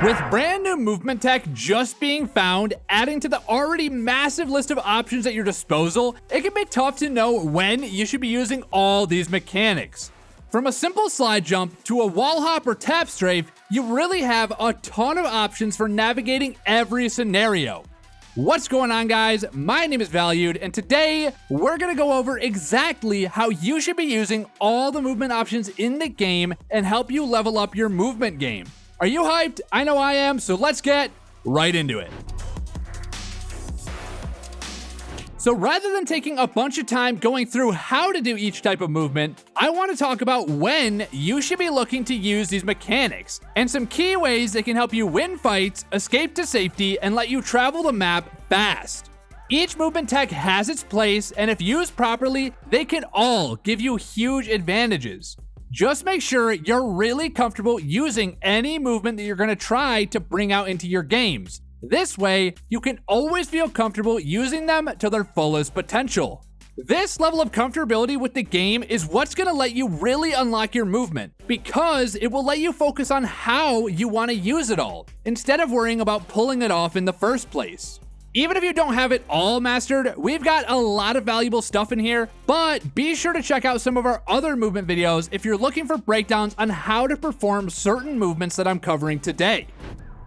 With brand new movement tech just being found, adding to the already massive list of options at your disposal, it can be tough to know when you should be using all these mechanics. From a simple slide jump to a wall hop or tap strafe, you really have a ton of options for navigating every scenario. What's going on, guys? My name is Valued, and today we're going to go over exactly how you should be using all the movement options in the game and help you level up your movement game. Are you hyped? I know I am, so let's get right into it. So rather than taking a bunch of time going through how to do each type of movement, I want to talk about when you should be looking to use these mechanics, and some key ways they can help you win fights, escape to safety, and let you travel the map fast. Each movement tech has its place, and if used properly, they can all give you huge advantages. Just make sure you're really comfortable using any movement that you're going to try to bring out into your games. This way, you can always feel comfortable using them to their fullest potential. This level of comfortability with the game is what's going to let you really unlock your movement, because it will let you focus on how you want to use it all, instead of worrying about pulling it off in the first place. Even if you don't have it all mastered, we've got a lot of valuable stuff in here, but be sure to check out some of our other movement videos if you're looking for breakdowns on how to perform certain movements that I'm covering today.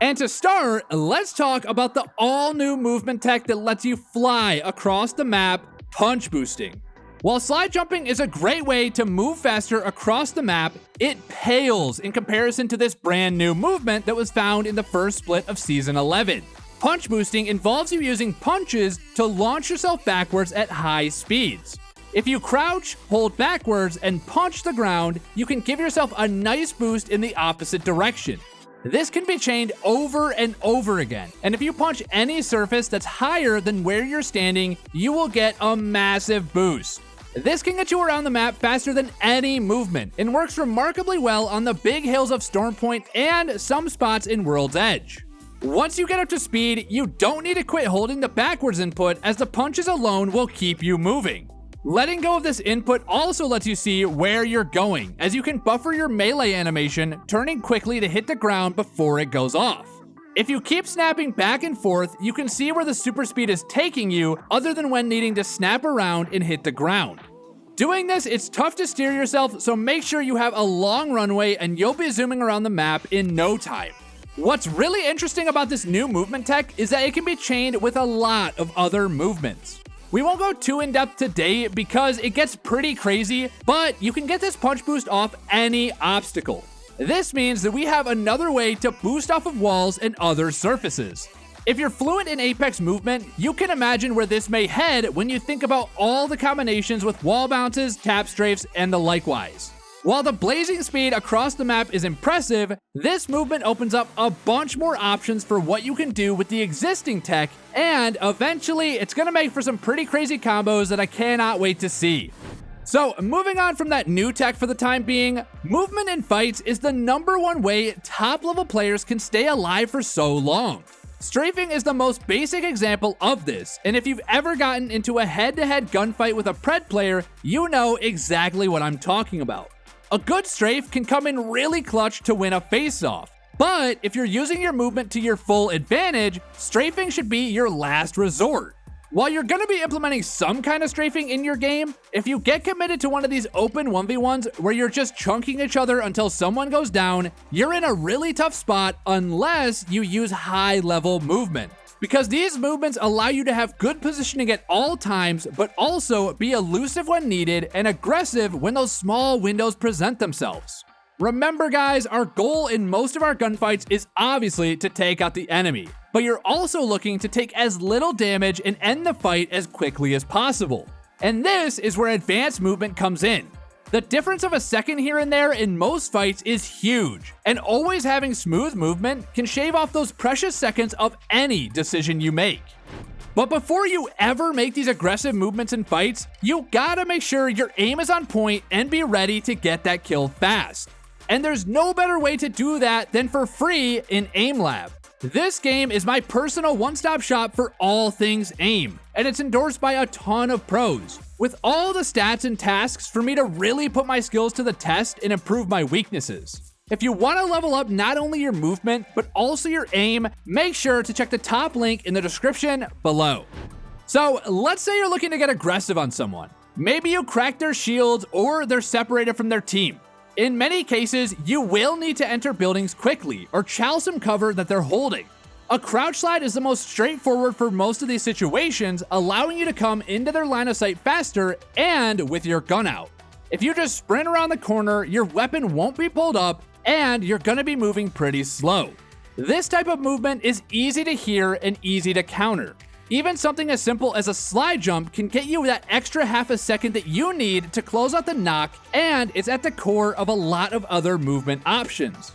And to start, let's talk about the all-new movement tech that lets you fly across the map, punch boosting. While slide jumping is a great way to move faster across the map, it pales in comparison to this brand new movement that was found in the first split of Season 11. Punch boosting involves you using punches to launch yourself backwards at high speeds. If you crouch, hold backwards, and punch the ground, you can give yourself a nice boost in the opposite direction. This can be chained over and over again, and if you punch any surface that's higher than where you're standing, you will get a massive boost. This can get you around the map faster than any movement, and works remarkably well on the big hills of Stormpoint and some spots in World's Edge. Once you get up to speed, you don't need to quit holding the backwards input, as the punches alone will keep you moving. Letting go of this input also lets you see where you're going, as you can buffer your melee animation, turning quickly to hit the ground before it goes off. If you keep snapping back and forth, you can see where the super speed is taking you, other than when needing to snap around and hit the ground. Doing this, it's tough to steer yourself, so make sure you have a long runway and you'll be zooming around the map in no time. What's really interesting about this new movement tech is that it can be chained with a lot of other movements. We won't go too in-depth today because it gets pretty crazy, but you can get this punch boost off any obstacle. This means that we have another way to boost off of walls and other surfaces. If you're fluent in Apex movement, you can imagine where this may head when you think about all the combinations with wall bounces, tap strafes, and the likewise. While the blazing speed across the map is impressive, this movement opens up a bunch more options for what you can do with the existing tech, and eventually it's going to make for some pretty crazy combos that I cannot wait to see. So moving on from that new tech for the time being, movement in fights is the #1 way top level players can stay alive for so long. Strafing is the most basic example of this, and if you've ever gotten into a head-to-head gunfight with a Pred player, you know exactly what I'm talking about. A good strafe can come in really clutch to win a face-off, but if you're using your movement to your full advantage, strafing should be your last resort. While you're going to be implementing some kind of strafing in your game, if you get committed to one of these open 1v1s where you're just chunking each other until someone goes down, you're in a really tough spot unless you use high-level movement. Because these movements allow you to have good positioning at all times, but also be elusive when needed and aggressive when those small windows present themselves. Remember guys, our goal in most of our gunfights is obviously to take out the enemy, but you're also looking to take as little damage and end the fight as quickly as possible. And this is where advanced movement comes in. The difference of a second here and there in most fights is huge, and always having smooth movement can shave off those precious seconds of any decision you make. But before you ever make these aggressive movements in fights, you gotta make sure your aim is on point and be ready to get that kill fast. And there's no better way to do that than for free in Aim Lab. This game is my personal one-stop shop for all things aim, and it's endorsed by a ton of pros, with all the stats and tasks for me to really put my skills to the test and improve my weaknesses. If you want to level up not only your movement, but also your aim, make sure to check the top link in the description below. So let's say you're looking to get aggressive on someone. Maybe you crack their shields or they're separated from their team. In many cases, you will need to enter buildings quickly or chow some cover that they're holding. A crouch slide is the most straightforward for most of these situations, allowing you to come into their line of sight faster and with your gun out. If you just sprint around the corner, your weapon won't be pulled up and you're gonna be moving pretty slow. This type of movement is easy to hear and easy to counter. Even something as simple as a slide jump can get you that extra half a second that you need to close out the knock, and it's at the core of a lot of other movement options.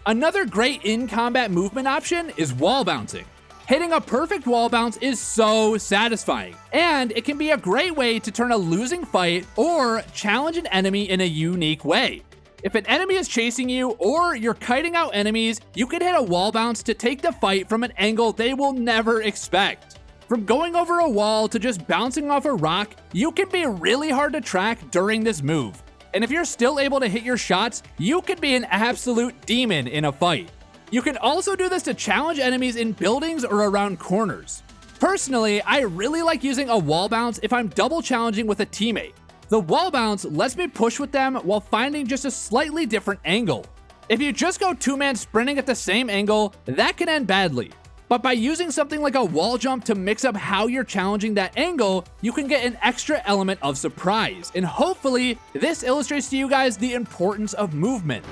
Another great in-combat movement option is wall bouncing. Hitting a perfect wall bounce is so satisfying, and it can be a great way to turn a losing fight or challenge an enemy in a unique way. If an enemy is chasing you or you're kiting out enemies, you can hit a wall bounce to take the fight from an angle they will never expect. From going over a wall to just bouncing off a rock, you can be really hard to track during this move. And if you're still able to hit your shots, you can be an absolute demon in a fight. You can also do this to challenge enemies in buildings or around corners. Personally, I really like using a wall bounce if I'm double challenging with a teammate. The wall bounce lets me push with them while finding just a slightly different angle. If you just go two-man sprinting at the same angle, that can end badly. But by using something like a wall jump to mix up how you're challenging that angle, you can get an extra element of surprise. And hopefully, this illustrates to you guys the importance of movement.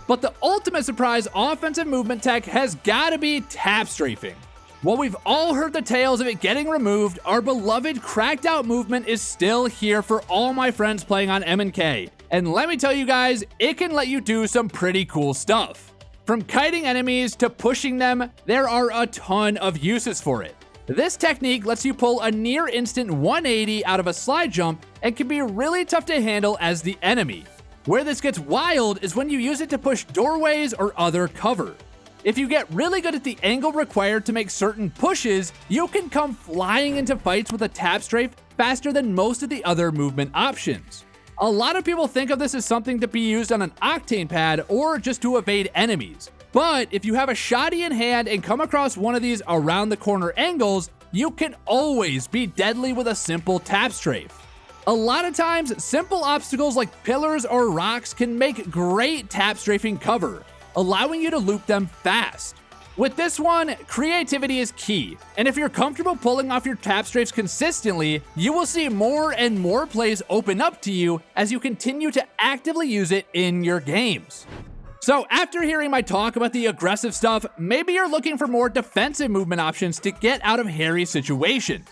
But the ultimate surprise offensive movement tech has gotta be tap strafing. While we've all heard the tales of it getting removed, our beloved cracked out movement is still here for all my friends playing on M&K. And let me tell you guys, it can let you do some pretty cool stuff. From kiting enemies to pushing them, there are a ton of uses for it. This technique lets you pull a near instant 180 out of a slide jump and can be really tough to handle as the enemy. Where this gets wild is when you use it to push doorways or other cover. If you get really good at the angle required to make certain pushes, you can come flying into fights with a tap strafe faster than most of the other movement options. A lot of people think of this as something to be used on an octane pad or just to evade enemies. But if you have a shotty in hand and come across one of these around the corner angles, you can always be deadly with a simple tap strafe. A lot of times, simple obstacles like pillars or rocks can make great tap strafing cover, allowing you to loop them fast. With this one, creativity is key, and if you're comfortable pulling off your tap strafes consistently, you will see more and more plays open up to you as you continue to actively use it in your games. So after hearing my talk about the aggressive stuff, maybe you're looking for more defensive movement options to get out of hairy situations.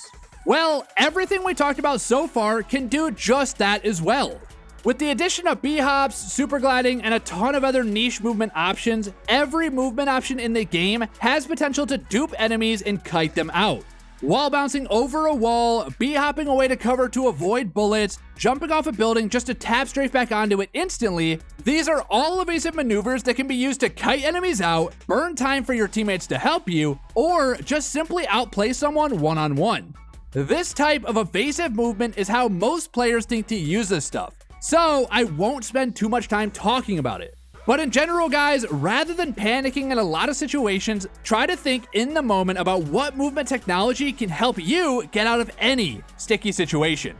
Well, everything we talked about so far can do just that as well. With the addition of B-hops, super gliding, and a ton of other niche movement options, every movement option in the game has potential to dupe enemies and kite them out. Wall bouncing over a wall, B-hopping away to cover to avoid bullets, jumping off a building just to tap strafe back onto it instantly, these are all evasive maneuvers that can be used to kite enemies out, burn time for your teammates to help you, or just simply outplay someone one-on-one. This type of evasive movement is how most players think to use this stuff, so I won't spend too much time talking about it. But in general, guys, rather than panicking in a lot of situations, try to think in the moment about what movement technology can help you get out of any sticky situation.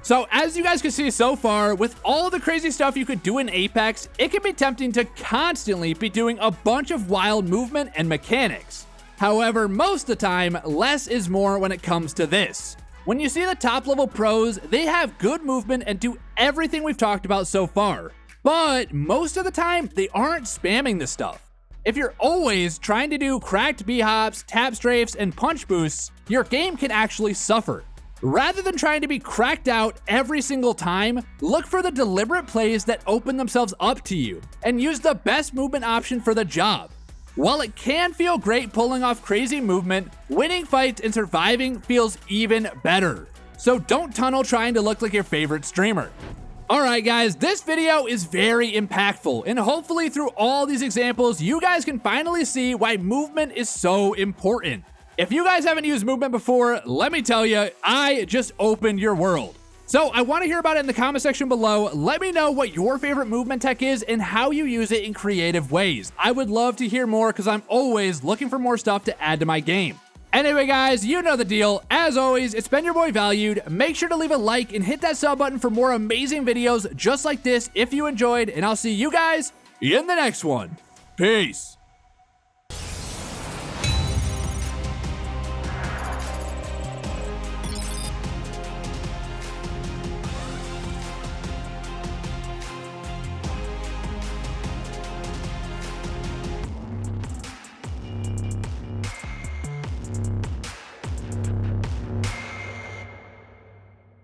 So as you guys can see so far, with all the crazy stuff you could do in Apex, it can be tempting to constantly be doing a bunch of wild movement and mechanics. However, most of the time, less is more when it comes to this. When you see the top level pros, they have good movement and do everything we've talked about so far. But most of the time, they aren't spamming this stuff. If you're always trying to do cracked B-hops, tap strafes, and punch boosts, your game can actually suffer. Rather than trying to be cracked out every single time, look for the deliberate plays that open themselves up to you, and use the best movement option for the job. While it can feel great pulling off crazy movement, winning fights and surviving feels even better. So don't tunnel trying to look like your favorite streamer. Alright guys, this video is very impactful, and hopefully through all these examples, you guys can finally see why movement is so important. If you guys haven't used movement before, let me tell you, I just opened your world. So I want to hear about it in the comment section below. Let me know what your favorite movement tech is and how you use it in creative ways. I would love to hear more because I'm always looking for more stuff to add to my game. Anyway, guys, you know the deal. As always, it's been your boy Valued. Make sure to leave a like and hit that sub button for more amazing videos just like this if you enjoyed, and I'll see you guys in the next one. Peace.